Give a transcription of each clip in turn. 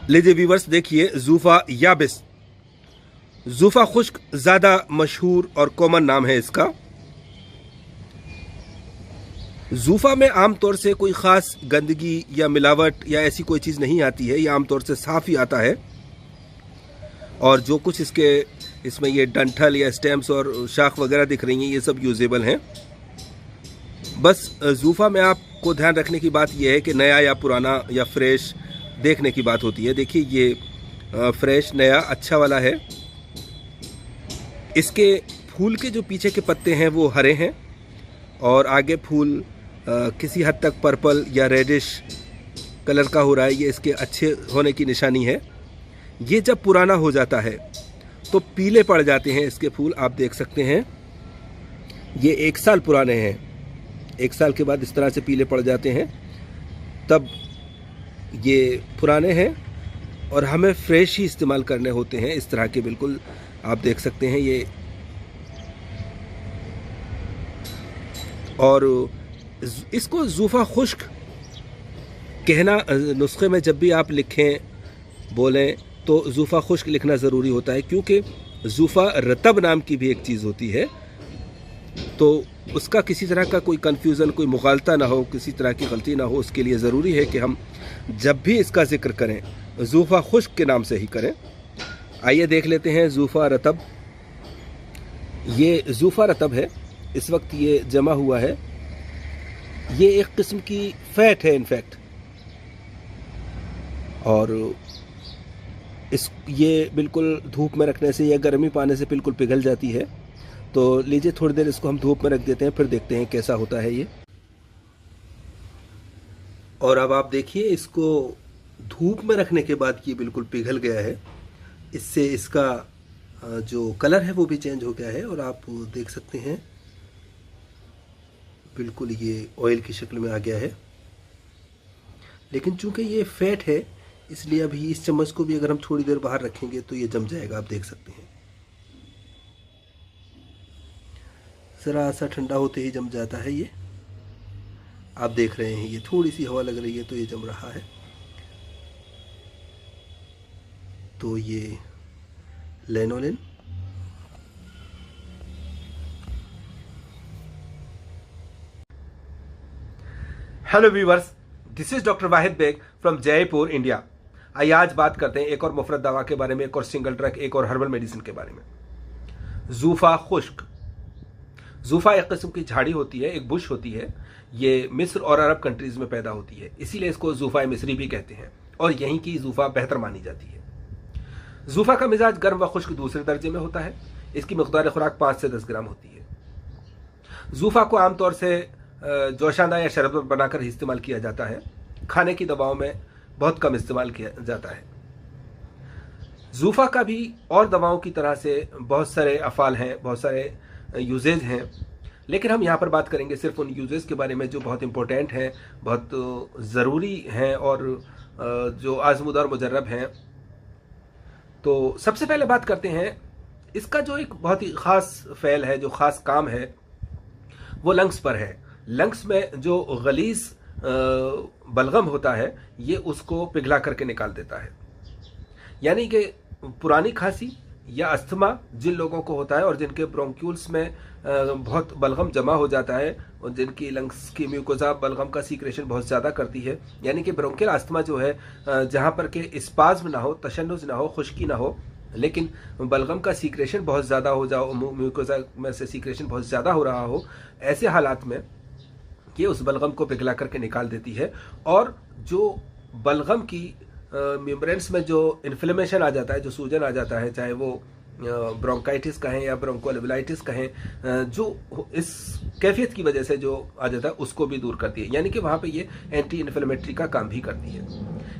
लीजिए व्यूवर्स, देखिए जूफा याबिस। जूफा खुश्क ज़्यादा मशहूर और कॉमन नाम है इसका। जूफा में आमतौर से कोई ख़ास गंदगी या मिलावट या ऐसी कोई चीज़ नहीं आती है, ये आमतौर से साफ़ ही आता है। और जो कुछ इसमें ये डंठल या स्टेम्स और शाख वगैरह दिख रही हैं, ये सब यूजेबल हैं। बस जूफा में आपको ध्यान रखने की बात यह है कि नया या पुराना या फ्रेश देखने की बात होती है। देखिए ये फ्रेश नया अच्छा वाला है। इसके फूल के जो पीछे के पत्ते हैं वो हरे हैं और आगे फूल किसी हद तक पर्पल या रेडिश कलर का हो रहा है। ये इसके अच्छे होने की निशानी है। ये जब पुराना हो जाता है तो पीले पड़ जाते हैं इसके फूल, आप देख सकते हैं। ये 1 साल पुराने हैं, 1 साल के बाद इस तरह से पीले पड़ जाते हैं, तब ये पुराने हैं और हमें फ्रेश ही इस्तेमाल करने होते हैं। इस तरह के बिल्कुल आप देख सकते हैं ये। और इसको जूफा खुश्क कहना, नुस्खे में जब भी आप लिखें बोलें तो जूफा खुश्क लिखना ज़रूरी होता है, क्योंकि जूफा रतब नाम की भी एक चीज़ होती है। तो उसका किसी तरह का कोई कन्फ्यूज़न, कोई मुगालता ना हो, किसी तरह की गलती ना हो, उसके लिए ज़रूरी है कि हम जब भी इसका ज़िक्र करें जूफा खुश्क के नाम से ही करें। आइए देख लेते हैं जूफा रतब। ये जूफा रतब है, इस वक्त ये जमा हुआ है। ये एक किस्म की फैट है इनफैक्ट, और ये बिल्कुल धूप में रखने से या गर्मी पाने से बिल्कुल पिघल जाती है। तो लीजिए थोड़ी देर इसको हम धूप में रख देते हैं, फिर देखते हैं कैसा होता है ये। और अब आप देखिए, इसको धूप में रखने के बाद ये बिल्कुल पिघल गया है। इससे इसका जो कलर है वो भी चेंज हो गया है, और आप देख सकते हैं बिल्कुल ये ऑयल की शक्ल में आ गया है। लेकिन चूंकि ये फैट है, इसलिए अभी इस चम्मच को भी अगर हम थोड़ी देर बाहर रखेंगे तो ये जम जाएगा, आप देख सकते हैं। ज़रा सा ठंडा होते ही जम जाता है ये। आप देख रहे हैं ये थोड़ी सी हवा लग रही है तो ये जम रहा है। तो ये lanolin, hello viewers, this is doctor Wahid Baig from Jaipur, India. आइए आज बात करते हैं एक और मुफरत दवा के बारे में, एक और सिंगल ड्रग, एक और हर्बल मेडिसिन के बारे में। जूफा खुश्क। जूफा एक किस्म की झाड़ी होती है, एक बुश होती है। ये मिस्र और अरब कंट्रीज में पैदा होती है, इसीलिए इसको जूफा मिस्री भी कहते हैं, और यहीं की जूफा बेहतर मानी जाती है। जूफा का मिजाज गर्म व खुश्क दूसरे दर्जे में होता है। इसकी मकदार खुराक 5 से 10 ग्राम होती है। जूफा को आमतौर से जोशाना या शरबत बनाकर ही इस्तेमाल किया जाता है। खाने की दवाओं में बहुत कम इस्तेमाल किया जाता है। जूफा का भी और दवाओं की तरह से बहुत सारे अफ़ाल हैं, बहुत सारे यूजेज हैं, लेकिन हम यहाँ पर बात करेंगे सिर्फ उन यूजेज के बारे में जो बहुत इंपॉर्टेंट हैं, बहुत ज़रूरी हैं और जो आज़मूदा और मुजर्रब हैं। तो सबसे पहले बात करते हैं, इसका जो एक बहुत ही ख़ास फ़ैल है, जो ख़ास काम है, वो लंग्स पर है। लंग्स में जो गलीज बलगम होता है, ये उसको पिघला करके निकाल देता है। यानी कि पुरानी खांसी या अस्थमा जिन लोगों को होता है और जिनके ब्रोंक्यूल्स में बहुत बलगम जमा हो जाता है और जिनकी लंग्स की म्यूकोजा बलगम का सीक्रेशन बहुत ज़्यादा करती है, यानी कि ब्रोंकियल अस्थमा जो है, जहाँ पर के स्पाज्म ना हो, तशन्नुज़ ना हो, खुश्की ना हो, लेकिन बलगम का सीक्रेशन बहुत ज़्यादा हो जाओ, म्यूकोजा में से सीक्रेशन बहुत ज़्यादा हो रहा हो, ऐसे हालात में ये उस बलगम को पिघला करके निकाल देती है। और जो बलगम की मेम्ब्रेन्स में जो इन्फ्लेमेशन आ जाता है, जो सूजन आ जाता है, चाहे वो ब्रोंकाइटिस कहें या ब्रोंकोलेबिलाइटिस कहें, जो इस कैफियत की वजह से जो आ जाता है, उसको भी दूर करती है। यानी कि वहाँ पे ये एंटी इन्फ्लेमेटरी का काम भी करती है।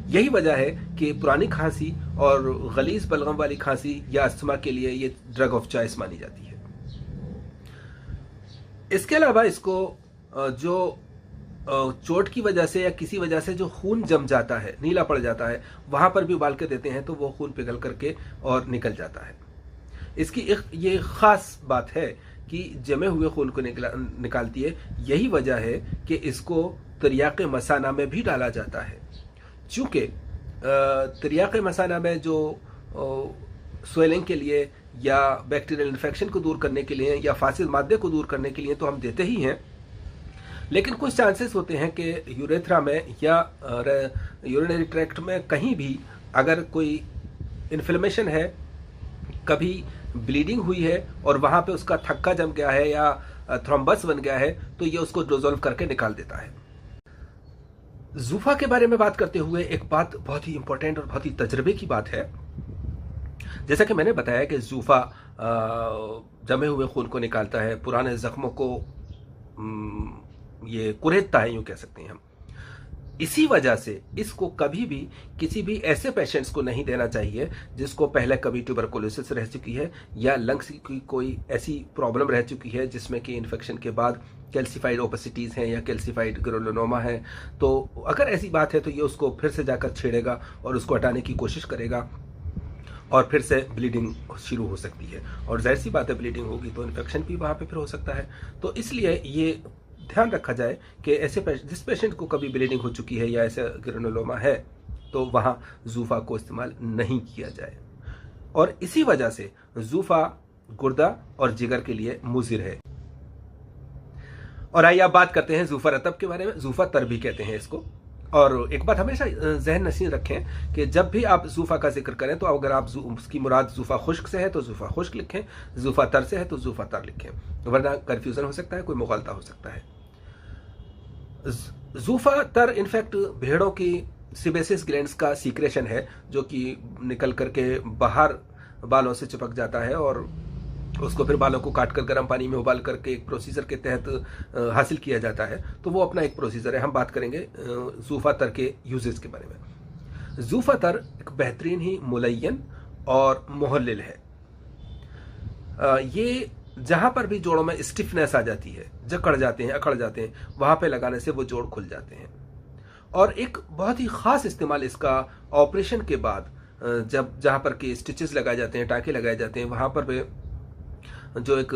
यही वजह है कि पुरानी खांसी और गलीज बलगम वाली खांसी या अस्थमा के लिए ये ड्रग ऑफ चॉइस मानी जाती है। इसके अलावा इसको जो चोट की वजह से या किसी वजह से जो खून जम जाता है, नीला पड़ जाता है, वहां पर भी उबाल के देते हैं तो वो खून पिघल करके और निकल जाता है। इसकी एक ये खास बात है कि जमे हुए खून को निकालती है। यही वजह है कि इसको तिर्याके मसाना में भी डाला जाता है, चूंकि तिर्याक मसाना में जो स्वेलिंग के लिए या बैक्टीरियल इन्फेक्शन को दूर करने के लिए या फासिल मादे को दूर करने के लिए तो हम देते ही हैं, लेकिन कुछ चांसेस होते हैं कि यूरेथ्रा में या यूरिनरी ट्रैक्ट में कहीं भी अगर कोई इन्फ्लेमेशन है, कभी ब्लीडिंग हुई है और वहाँ पे उसका थक्का जम गया है या थ्रोम्बस बन गया है, तो ये उसको डिसॉल्व करके निकाल देता है। जूफा के बारे में बात करते हुए एक बात बहुत ही इंपॉर्टेंट और बहुत ही तजर्बे की बात है। जैसा कि मैंने बताया कि जूफा जमे हुए खून को निकालता है, पुराने जख्मों को ये कुरेदता है, यूं कह सकते हैं हम। इसी वजह से इसको कभी भी किसी भी ऐसे पेशेंट्स को नहीं देना चाहिए जिसको पहले कभी ट्यूबरकुलोसिस रह चुकी है या लंग्स की कोई ऐसी प्रॉब्लम रह चुकी है जिसमें कि इन्फेक्शन के बाद कैल्सिफाइड ओपेसिटीज़ हैं या कैल्सिफाइड ग्रेनुलोमा है। तो अगर ऐसी बात है तो ये उसको फिर से जाकर छेड़ेगा और उसको हटाने की कोशिश करेगा और फिर से ब्लीडिंग शुरू हो सकती है, और जाहिर सी बात है ब्लीडिंग होगी तो इन्फेक्शन भी वहाँ पे फिर हो सकता है। तो इसलिए ये ध्यान रखा जाए कि ऐसे जिस पेशेंट को कभी ब्लीडिंग हो चुकी है या ऐसा ग्रेनुलोमा है तो वहाँ जूफा को इस्तेमाल नहीं किया जाए। और इसी वजह से जूफा गुर्दा और जिगर के लिए मुजिर है। और आइए अब बात करते हैं जूफा रतब के बारे में। जूफा तर भी कहते हैं इसको। और एक बात हमेशा जहन नशीन रखें कि जब भी आप जूफा का जिक्र करें तो अगर आप उसकी मुराद जूफा खुश्क से है तो जूफा खुश्क लिखें, जूफा तर से है तो जूफा तर लिखें, वरना कंफ्यूजन हो सकता है, कोई मुगालता हो सकता है। जूफा तर इनफैक्ट भेड़ों की सिबेसिस ग्लैंड्स का सीक्रेशन है जो कि निकल करके बाहर बालों से चिपक जाता है और उसको फिर बालों को काटकर गर्म पानी में उबाल करके एक प्रोसीजर के तहत हासिल किया जाता है। तो वो अपना एक प्रोसीजर है। हम बात करेंगे जूफा तर के यूजेस के बारे में। जूफा तर एक बेहतरीन ही मुलय्यन और मुहल्लिल है। ये जहां पर भी जोड़ों में स्टिफनेस आ जाती है, जकड़ जाते हैं, अकड़ जाते हैं, वहां पे लगाने से वो जोड़ खुल जाते हैं। और एक बहुत ही खास इस्तेमाल इसका ऑपरेशन के बाद, जब जहां पर के स्टिचेस लगाए जाते हैं, टाँके लगाए जाते हैं, वहां पर जो एक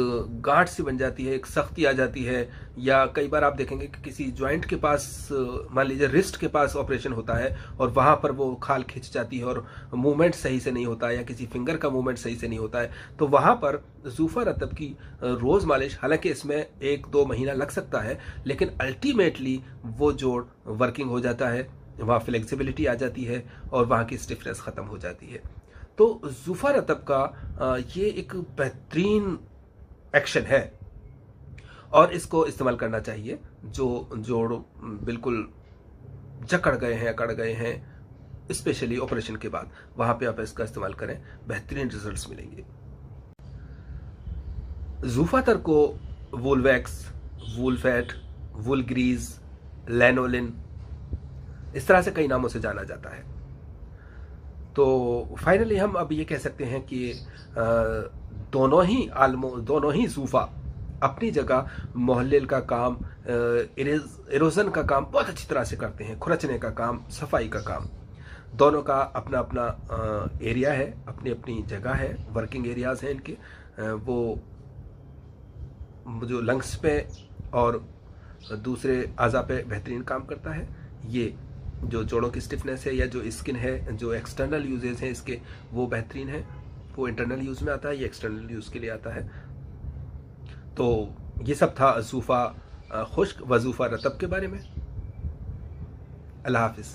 गांठ सी बन जाती है, एक सख्ती आ जाती है, या कई बार आप देखेंगे कि किसी जॉइंट के पास, मान लीजिए रिस्ट के पास ऑपरेशन होता है और वहां पर वो खाल खिंच जाती है और मूवमेंट सही से नहीं होता है या किसी फिंगर का मूवमेंट सही से नहीं होता है, तो वहां पर जूफा रतब की रोज मालिश, हालांकि इसमें 1-2 महीना लग सकता है, लेकिन अल्टीमेटली वो जोड़ वर्किंग हो जाता है, वहाँ फ्लेक्सिबिलिटी आ जाती है और वहाँ की स्टिफनेस खत्म हो जाती है। तो जूफा रतब का ये एक बेहतरीन एक्शन है और इसको इस्तेमाल करना चाहिए जो जोड़ बिल्कुल जकड़ गए हैं, अकड़ गए हैं, स्पेशली ऑपरेशन के बाद, वहां पे आप इसका इस्तेमाल करें, बेहतरीन रिजल्ट्स मिलेंगे। जूफा तर को वूल वैक्स, वूल फैट, वूल ग्रीज, लैनोलिन, इस तरह से कई नामों से जाना जाता है। तो फाइनली हम अब ये कह सकते हैं कि दोनों ही जूफा अपनी जगह मुहल्लिल का काम, इरोजन का काम बहुत अच्छी तरह से करते हैं, खुरचने का काम, सफाई का काम, दोनों का अपना अपना एरिया है, अपनी अपनी जगह है, वर्किंग एरियाज हैं इनके। वो जो लंग्स पे और दूसरे आज़ा पे बेहतरीन काम करता है। ये जो जोड़ों की स्टिफनेस है या जो स्किन है, जो एक्सटर्नल यूजेस हैं इसके, वो बेहतरीन है। वो इंटरनल यूज में आता है, ये एक्सटर्नल यूज के लिए आता है। तो ये सब था जूफा खुश्क व जूफा रतब के बारे में। अल्लाह हाफिज़।